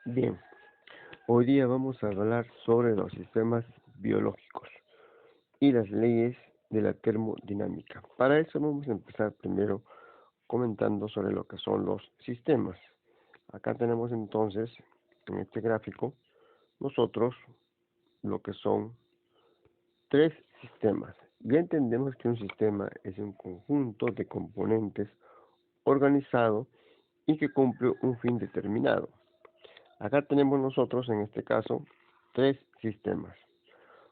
Bien, hoy día vamos a hablar sobre los sistemas biológicos y las leyes de la termodinámica. Para eso vamos a empezar primero comentando sobre lo que son los sistemas. Acá tenemos entonces, en este gráfico, nosotros lo que son tres sistemas. Ya entendemos que un sistema es un conjunto de componentes organizado y que cumple un fin determinado. Acá tenemos nosotros, en este caso, tres sistemas.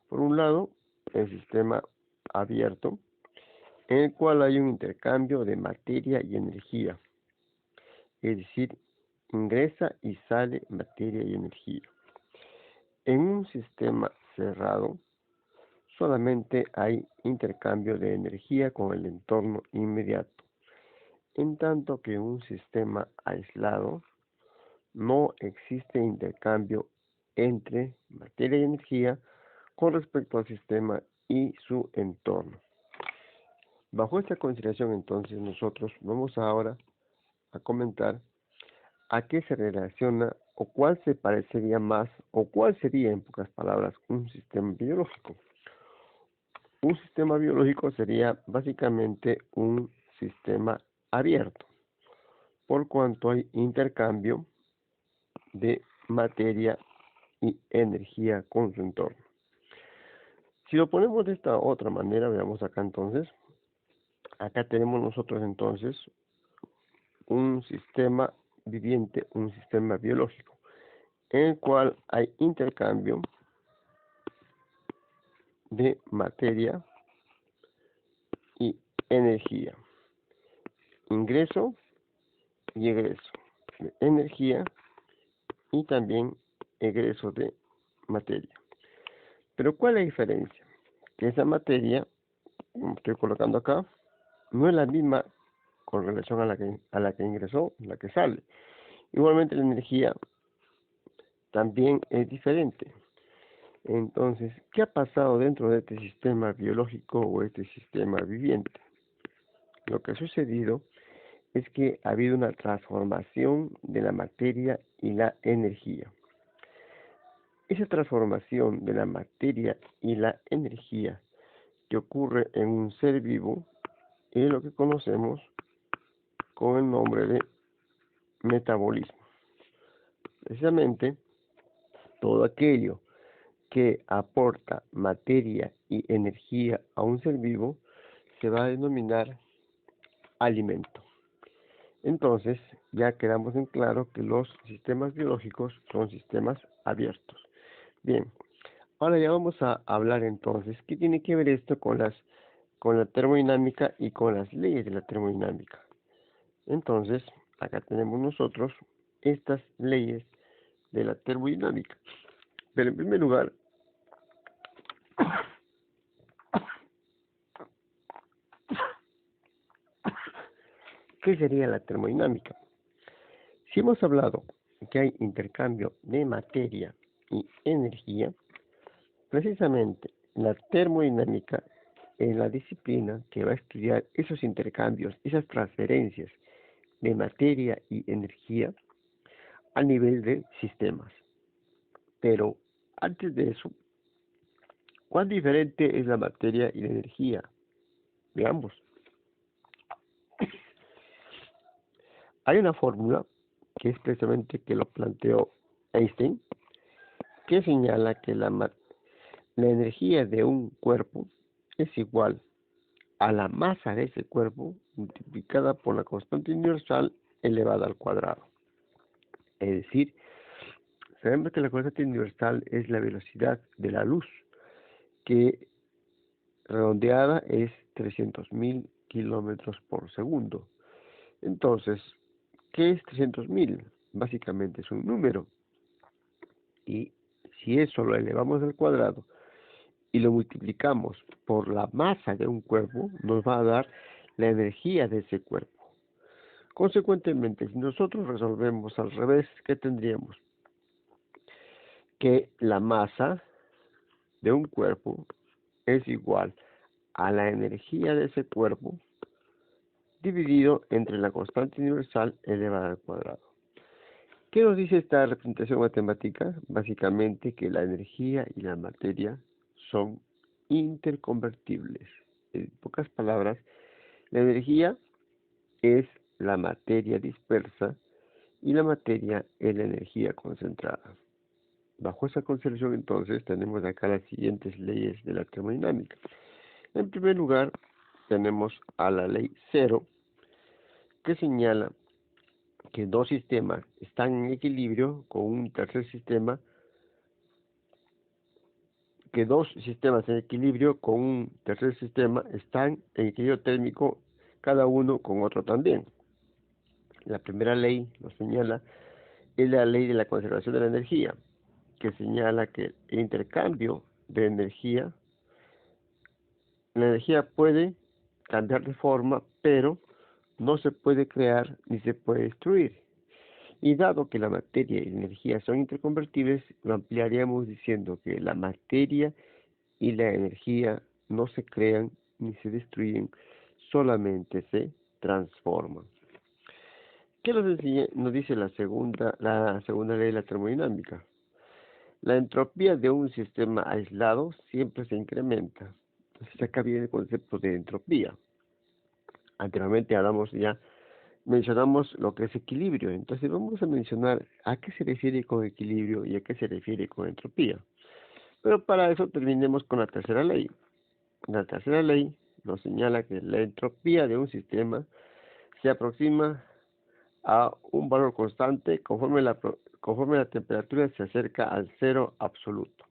Por un lado, el sistema abierto, en el cual hay un intercambio de materia y energía, es decir, ingresa y sale materia y energía. En un sistema cerrado, solamente hay intercambio de energía con el entorno inmediato, en tanto que en un sistema aislado no existe intercambio entre materia y energía con respecto al sistema y su entorno. Bajo esta consideración, entonces, nosotros vamos ahora a comentar a qué se relaciona o cuál se parecería más o cuál sería, en pocas palabras, un sistema biológico. Un sistema biológico sería básicamente un sistema abierto, por cuanto hay intercambio de materia y energía con su entorno. Si lo ponemos de esta otra manera, veamos acá entonces, acá tenemos nosotros entonces un sistema viviente, un sistema biológico, en el cual hay intercambio de materia y energía, ingreso y egreso de energía y también egreso de materia. Pero ¿cuál es la diferencia? Que esa materia, como estoy colocando acá, no es la misma con relación a la que ingresó, la que sale. Igualmente la energía también es diferente. Entonces, ¿qué ha pasado dentro de este sistema biológico o este sistema viviente? Lo que ha sucedido es que ha habido una transformación de la materia y la energía. Esa transformación de la materia y la energía que ocurre en un ser vivo es lo que conocemos con el nombre de metabolismo. Precisamente, todo aquello que aporta materia y energía a un ser vivo se va a denominar alimento. Entonces, ya quedamos en claro que los sistemas biológicos son sistemas abiertos. Bien, ahora ya vamos a hablar entonces qué tiene que ver esto con la termodinámica y con las leyes de la termodinámica. Entonces, acá tenemos nosotros estas leyes de la termodinámica. Pero en primer lugar, ¿qué sería la termodinámica? Si hemos hablado que hay intercambio de materia y energía, precisamente la termodinámica es la disciplina que va a estudiar esos intercambios, esas transferencias de materia y energía a nivel de sistemas. Pero antes de eso, ¿cuán diferente es la materia y la energía? Veamos. Hay una fórmula que es precisamente que lo planteó Einstein, que señala que la energía de un cuerpo es igual a la masa de ese cuerpo multiplicada por la constante universal elevada al cuadrado. Es decir, sabemos que la constante universal es la velocidad de la luz, que redondeada es 300.000 kilómetros por segundo. Entonces, ¿qué es 300.000? Básicamente es un número. Y si eso lo elevamos al cuadrado y lo multiplicamos por la masa de un cuerpo, nos va a dar la energía de ese cuerpo. Consecuentemente, si nosotros resolvemos al revés, ¿qué tendríamos? Que la masa de un cuerpo es igual a la energía de ese cuerpo dividido entre la constante universal elevada al cuadrado. ¿Qué nos dice esta representación matemática? Básicamente que la energía y la materia son interconvertibles. En pocas palabras, la energía es la materia dispersa y la materia es la energía concentrada. Bajo esa concepción, entonces, tenemos acá las siguientes leyes de la termodinámica. En primer lugar, tenemos a la ley cero, que señala que dos sistemas están en equilibrio con un tercer sistema, que dos sistemas en equilibrio con un tercer sistema están en equilibrio térmico, cada uno con otro también. La primera ley nos señala es la ley de la conservación de la energía, que señala que el intercambio de energía, la energía puede cambiar de forma, pero no se puede crear ni se puede destruir. Y dado que la materia y la energía son interconvertibles, lo ampliaríamos diciendo que la materia y la energía no se crean ni se destruyen, solamente se transforman. ¿Qué nos dice la segunda ley de la termodinámica? La entropía de un sistema aislado siempre se incrementa. Entonces acá viene el concepto de entropía. Anteriormente mencionamos lo que es equilibrio. Entonces vamos a mencionar a qué se refiere con equilibrio y a qué se refiere con entropía. Pero para eso terminemos con la tercera ley. La tercera ley nos señala que la entropía de un sistema se aproxima a un valor constante conforme la temperatura se acerca al cero absoluto.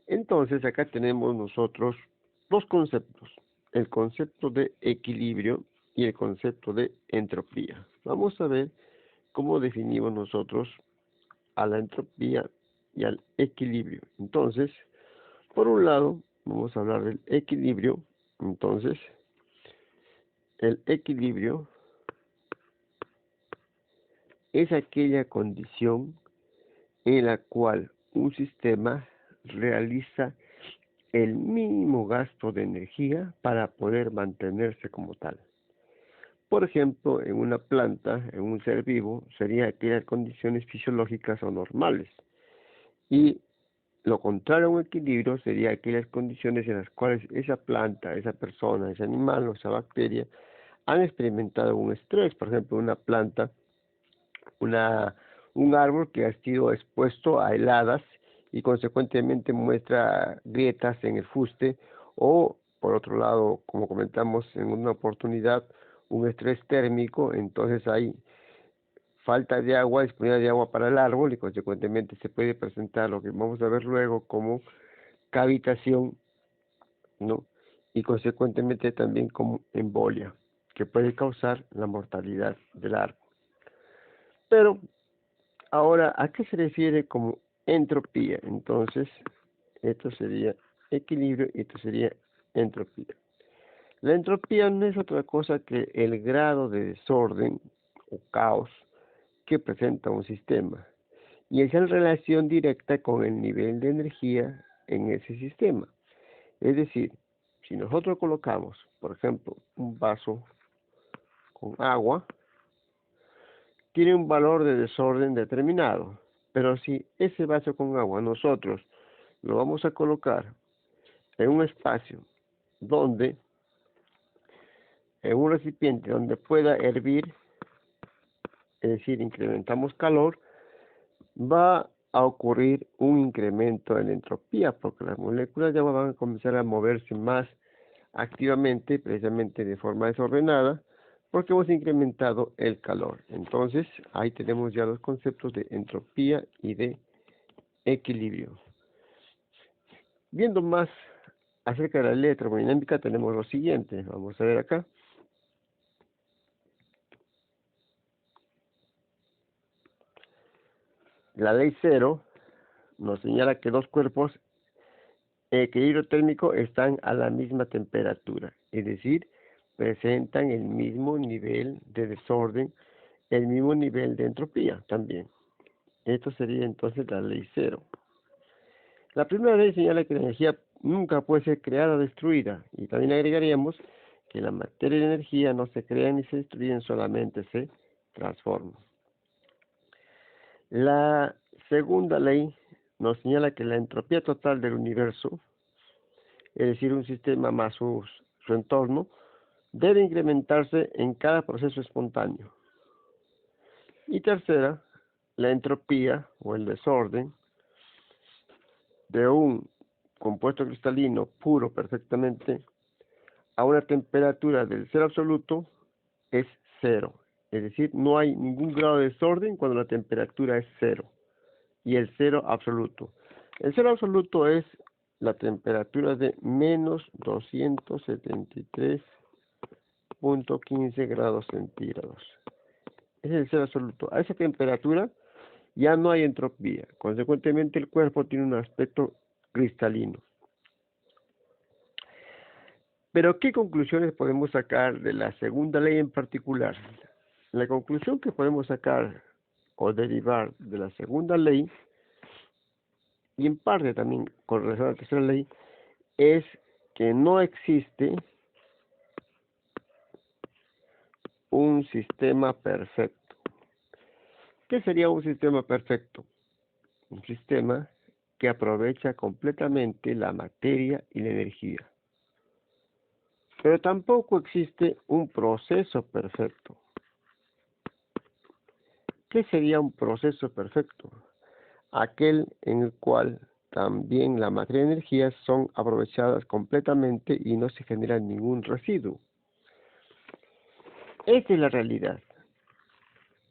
Entonces acá tenemos nosotros dos conceptos, el concepto de equilibrio y el concepto de entropía. Vamos a ver cómo definimos nosotros a la entropía y al equilibrio. Entonces, por un lado, vamos a hablar del equilibrio. Entonces, el equilibrio es aquella condición en la cual un sistema realiza el mínimo gasto de energía para poder mantenerse como tal. Por ejemplo, en una planta, en un ser vivo, serían aquellas condiciones fisiológicas o normales. Y lo contrario a un equilibrio sería aquellas condiciones en las cuales esa planta, esa persona, ese animal o esa bacteria han experimentado un estrés. Por ejemplo, una planta, un árbol que ha sido expuesto a heladas y consecuentemente muestra grietas en el fuste, o por otro lado, como comentamos en una oportunidad, un estrés térmico. Entonces hay falta de agua, disponibilidad de agua para el árbol, y consecuentemente se puede presentar lo que vamos a ver luego como cavitación, ¿no? Y consecuentemente también como embolia, que puede causar la mortalidad del árbol. Pero ahora, ¿a qué se refiere como entropía? Entonces, esto sería equilibrio y esto sería entropía. La entropía no es otra cosa que el grado de desorden o caos que presenta un sistema, y es en relación directa con el nivel de energía en ese sistema. Es decir, si nosotros colocamos, por ejemplo, un vaso con agua, tiene un valor de desorden determinado, pero si ese vaso con agua nosotros lo vamos a colocar en un espacio donde, en un recipiente donde pueda hervir, es decir, incrementamos calor, va a ocurrir un incremento en la entropía, porque las moléculas de agua van a comenzar a moverse más activamente, precisamente de forma desordenada, porque hemos incrementado el calor. Entonces, ahí tenemos ya los conceptos de entropía y de equilibrio. Viendo más acerca de la ley de termodinámica, tenemos lo siguiente. Vamos a ver acá. La ley cero nos señala que dos cuerpos en equilibrio térmico están a la misma temperatura, es decir, presentan el mismo nivel de desorden, el mismo nivel de entropía también. Esto sería entonces la ley cero. La primera ley señala que la energía nunca puede ser creada o destruida, y también agregaríamos que la materia y la energía no se crean ni se destruyen, solamente se transforman. La segunda ley nos señala que la entropía total del universo, es decir, un sistema más su entorno, debe incrementarse en cada proceso espontáneo. Y tercera, la entropía o el desorden de un compuesto cristalino puro perfectamente a una temperatura del cero absoluto es cero. Es decir, no hay ningún grado de desorden cuando la temperatura es cero. Y el cero absoluto. El cero absoluto es la temperatura de menos 273.15 grados centígrados. Ese es el cero absoluto. A esa temperatura ya no hay entropía. Consecuentemente, el cuerpo tiene un aspecto cristalino. Pero, ¿qué conclusiones podemos sacar de la segunda ley en particular? La conclusión que podemos sacar o derivar de la segunda ley, y en parte también con relación a la tercera ley, es que no existe un sistema perfecto. ¿Qué sería un sistema perfecto? Un sistema que aprovecha completamente la materia y la energía. Pero tampoco existe un proceso perfecto. ¿Qué sería un proceso perfecto? Aquel en el cual también la materia y energía son aprovechadas completamente y no se genera ningún residuo. Esta es la realidad.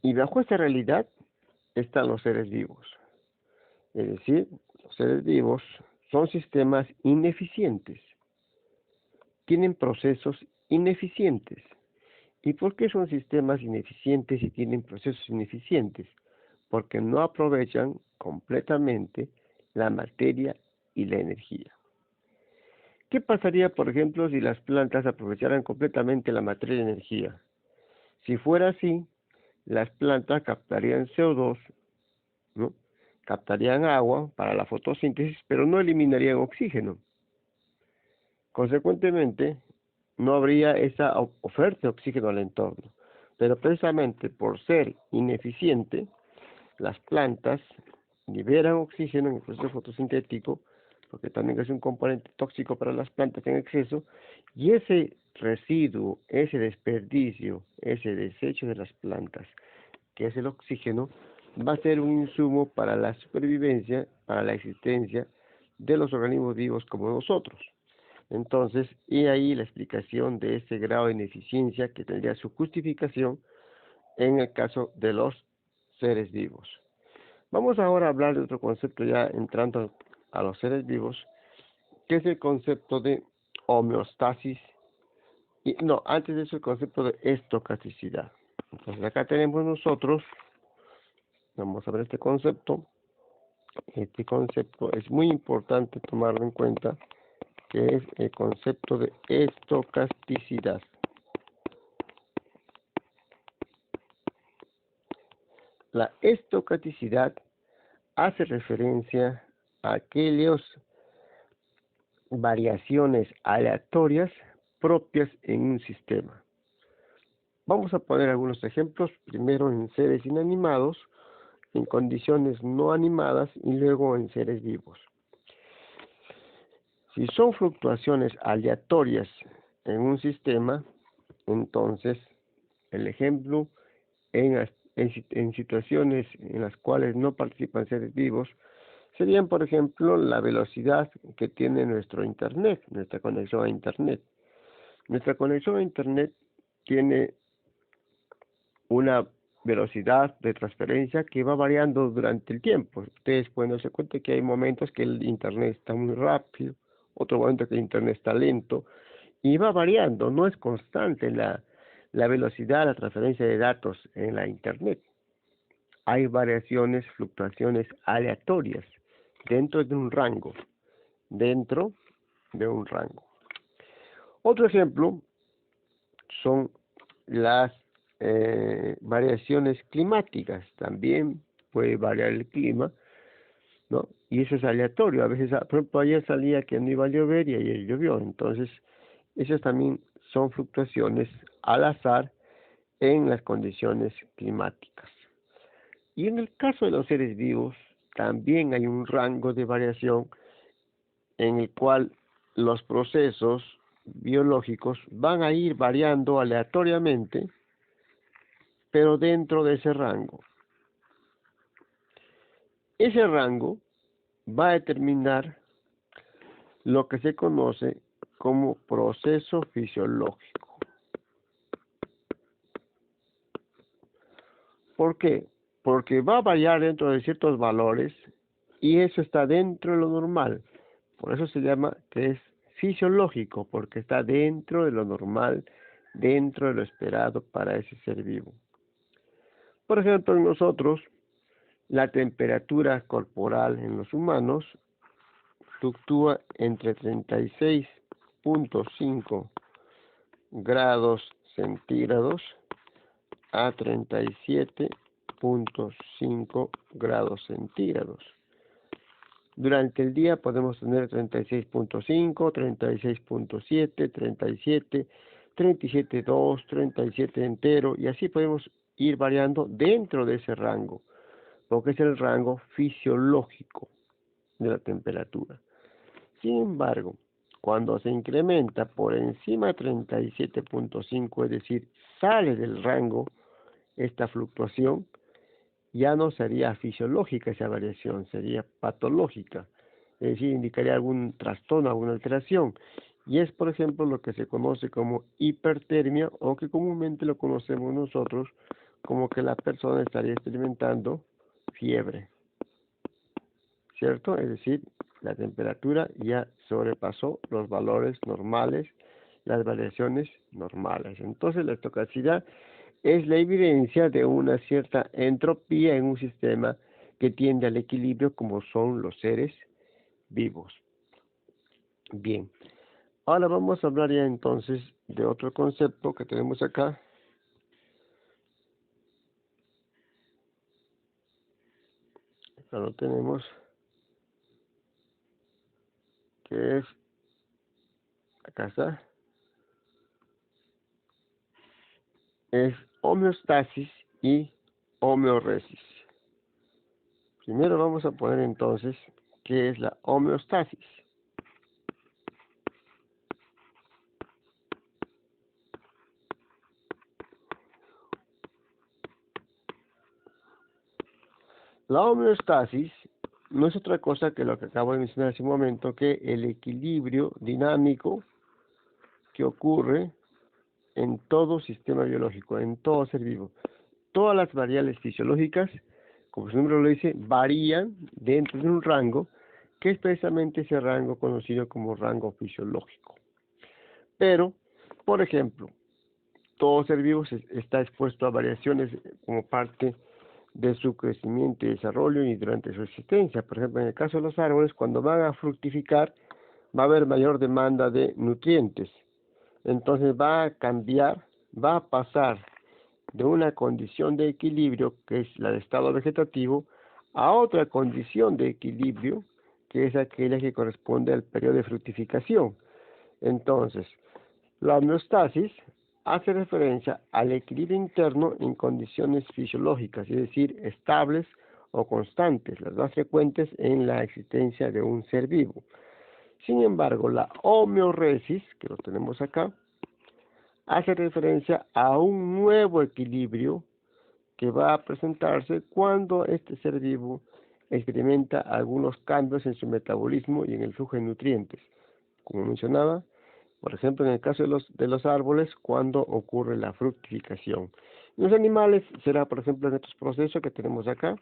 Y bajo esta realidad están los seres vivos. Es decir, los seres vivos son sistemas ineficientes. Tienen procesos ineficientes. ¿Y por qué son sistemas ineficientes y tienen procesos ineficientes? Porque no aprovechan completamente la materia y la energía. ¿Qué pasaría, por ejemplo, si las plantas aprovecharan completamente la materia y la energía? Si fuera así, las plantas captarían CO2, ¿no? Captarían agua para la fotosíntesis, pero no eliminarían oxígeno. Consecuentemente, no habría esa oferta de oxígeno al entorno. Pero precisamente por ser ineficiente, las plantas liberan oxígeno en el proceso fotosintético, porque también es un componente tóxico para las plantas en exceso, y ese residuo, ese desperdicio, ese desecho de las plantas, que es el oxígeno, va a ser un insumo para la supervivencia, para la existencia de los organismos vivos como nosotros. Entonces, y ahí la explicación de ese grado de ineficiencia que tendría su justificación en el caso de los seres vivos. Vamos ahora a hablar de otro concepto ya entrando a los seres vivos, que es el concepto de homeostasis, y no, antes de eso el concepto de estocasticidad. Entonces acá tenemos nosotros, vamos a ver este concepto es muy importante tomarlo en cuenta, que es el concepto de estocasticidad. La estocasticidad hace referencia a aquellas variaciones aleatorias propias en un sistema. Vamos a poner algunos ejemplos, primero en seres inanimados, en condiciones no animadas y luego en seres vivos. Si son fluctuaciones aleatorias en un sistema, entonces el ejemplo en situaciones en las cuales no participan seres vivos serían, por ejemplo, la velocidad que tiene nuestro Internet, nuestra conexión a Internet. Nuestra conexión a Internet tiene una velocidad de transferencia que va variando durante el tiempo. Ustedes pueden darse cuenta que hay momentos que el Internet está muy rápido, otro momento que el Internet está lento, y va variando, no es constante la velocidad, la transferencia de datos en la Internet. Hay variaciones, fluctuaciones aleatorias dentro de un rango, Otro ejemplo son las variaciones climáticas. También puede variar el clima, ¿no? Y eso es aleatorio. A veces, por ejemplo, ayer salía que no iba a llover y ayer llovió. Entonces, esas también son fluctuaciones al azar en las condiciones climáticas. Y en el caso de los seres vivos, también hay un rango de variación en el cual los procesos biológicos van a ir variando aleatoriamente, pero dentro de ese rango. Ese rango va a determinar lo que se conoce como proceso fisiológico. ¿Por qué? Porque va a variar dentro de ciertos valores y eso está dentro de lo normal. Por eso se llama que es fisiológico, porque está dentro de lo normal, dentro de lo esperado para ese ser vivo. Por ejemplo, en nosotros, la temperatura corporal en los humanos fluctúa entre 36.5 grados centígrados a 37.5 grados centígrados. Durante el día podemos tener 36.5, 36.7, 37, 37.2, 37 entero, y así podemos ir variando dentro de ese rango, porque es el rango fisiológico de la temperatura. Sin embargo, cuando se incrementa por encima de 37.5, es decir, sale del rango esta fluctuación, ya no sería fisiológica esa variación, sería patológica, es decir, indicaría algún trastorno, alguna alteración, y es, por ejemplo, lo que se conoce como hipertermia, o que comúnmente lo conocemos nosotros como que la persona estaría experimentando fiebre, ¿cierto? Es decir, la temperatura ya sobrepasó los valores normales, las variaciones normales. Entonces, la estocasticidad es la evidencia de una cierta entropía en un sistema que tiende al equilibrio, como son los seres vivos. Bien, ahora vamos a hablar ya entonces de otro concepto que tenemos acá. Acá lo tenemos, que es, acá está, es homeostasis y homeoresis. Primero vamos a poner entonces qué es la homeostasis. La homeostasis no es otra cosa que lo que acabo de mencionar hace un momento, que el equilibrio dinámico que ocurre en todo sistema biológico, en todo ser vivo. Todas las variables fisiológicas, como su nombre lo dice, varían dentro de un rango, que es precisamente ese rango conocido como rango fisiológico. Pero, por ejemplo, todo ser vivo está expuesto a variaciones como parte de su crecimiento y desarrollo y durante su existencia. Por ejemplo, en el caso de los árboles, cuando van a fructificar, va a haber mayor demanda de nutrientes. Entonces va a cambiar, va a pasar de una condición de equilibrio, que es la de estado vegetativo, a otra condición de equilibrio, que es aquella que corresponde al periodo de fructificación. Entonces, la homeostasis hace referencia al equilibrio interno en condiciones fisiológicas, es decir, estables o constantes, las más frecuentes en la existencia de un ser vivo. Sin embargo, la homeoresis, que lo tenemos acá, hace referencia a un nuevo equilibrio que va a presentarse cuando este ser vivo experimenta algunos cambios en su metabolismo y en el flujo de nutrientes. Como mencionaba, por ejemplo, en el caso de los árboles, cuando ocurre la fructificación. En los animales será, por ejemplo, en estos procesos que tenemos acá: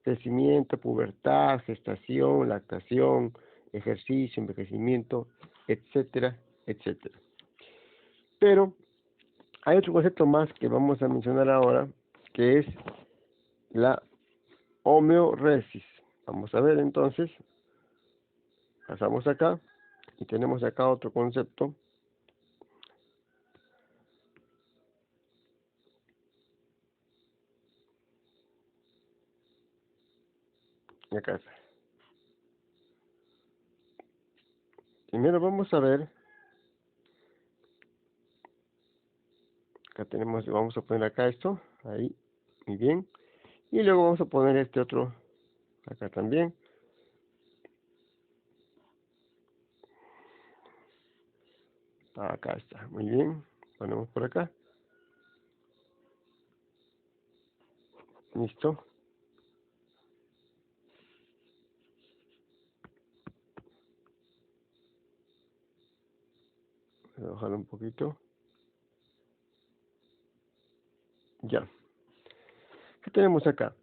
crecimiento, pubertad, gestación, lactación, ejercicio, envejecimiento, etcétera, etcétera. Pero hay otro concepto más que vamos a mencionar ahora, que es la homeoresis. Vamos a ver entonces, pasamos acá y tenemos acá otro concepto. Y acá está. Primero vamos a ver, acá tenemos, vamos a poner acá esto, ahí, muy bien. Y luego vamos a poner este otro acá también. Acá está, muy bien. Ponemos por acá. Listo. Voy a bajarlo un poquito. Ya. ¿Qué tenemos acá?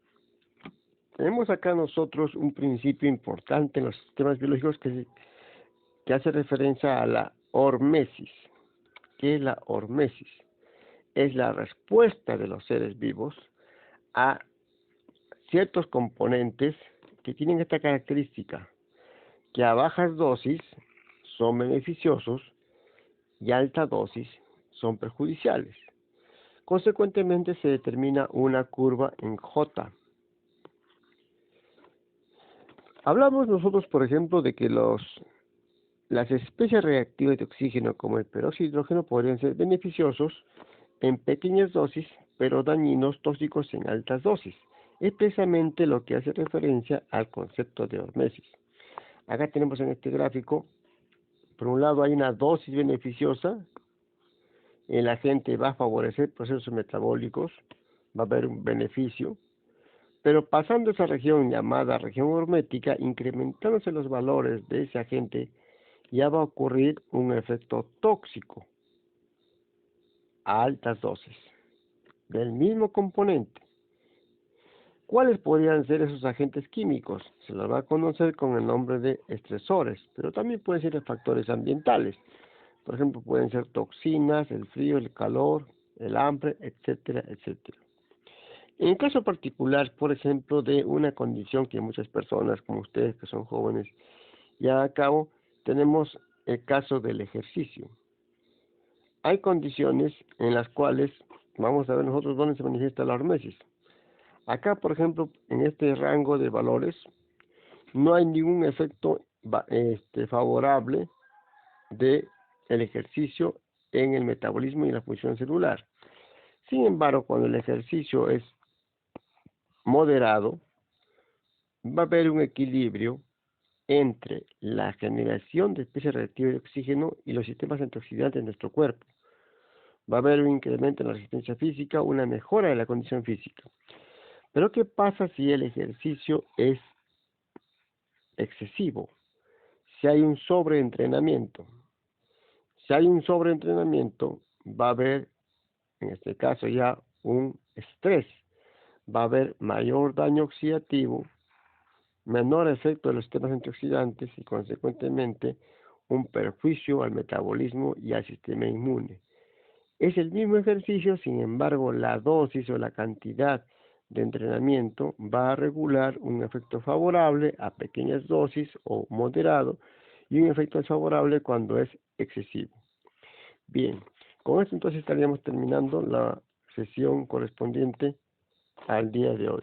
Tenemos acá nosotros un principio importante en los sistemas biológicos que hace referencia a la hormesis. ¿Qué es la hormesis? Es la respuesta de los seres vivos a ciertos componentes que tienen esta característica, que a bajas dosis son beneficiosos y a alta dosis son perjudiciales. Consecuentemente se determina una curva en J. Hablamos nosotros, por ejemplo, de que las especies reactivas de oxígeno, como el peróxido de hidrógeno, podrían ser beneficiosos en pequeñas dosis, pero dañinos tóxicos en altas dosis. Es precisamente lo que hace referencia al concepto de hormesis. Acá tenemos en este gráfico, por un lado hay una dosis beneficiosa, el agente va a favorecer procesos metabólicos, va a haber un beneficio, pero pasando esa región llamada región hormética, incrementándose los valores de ese agente, ya va a ocurrir un efecto tóxico a altas dosis del mismo componente. ¿Cuáles podrían ser esos agentes químicos? Se los va a conocer con el nombre de estresores, pero también pueden ser factores ambientales. Por ejemplo, pueden ser toxinas, el frío, el calor, el hambre, etcétera, etcétera. En el caso particular, por ejemplo, de una condición que muchas personas, como ustedes que son jóvenes, llevan a cabo, tenemos el caso del ejercicio. Hay condiciones en las cuales, vamos a ver nosotros dónde se manifiesta la hormesis. Acá, por ejemplo, en este rango de valores, no hay ningún efecto favorable del ejercicio en el metabolismo y la función celular. Sin embargo, cuando el ejercicio es moderado, va a haber un equilibrio entre la generación de especies reactivas de oxígeno y los sistemas antioxidantes de nuestro cuerpo. Va a haber un incremento en la resistencia física, una mejora de la condición física. Pero ¿qué pasa si el ejercicio es excesivo? Si hay un sobreentrenamiento. Si hay un sobreentrenamiento, va a haber, en este caso ya, un estrés. Va a haber mayor daño oxidativo, menor efecto de los sistemas antioxidantes y, consecuentemente, un perjuicio al metabolismo y al sistema inmune. Es el mismo ejercicio, sin embargo, la dosis o la cantidad de entrenamiento va a regular un efecto favorable a pequeñas dosis o moderado y un efecto desfavorable cuando es excesivo. Bien, con esto entonces estaríamos terminando la sesión correspondiente al día de hoy.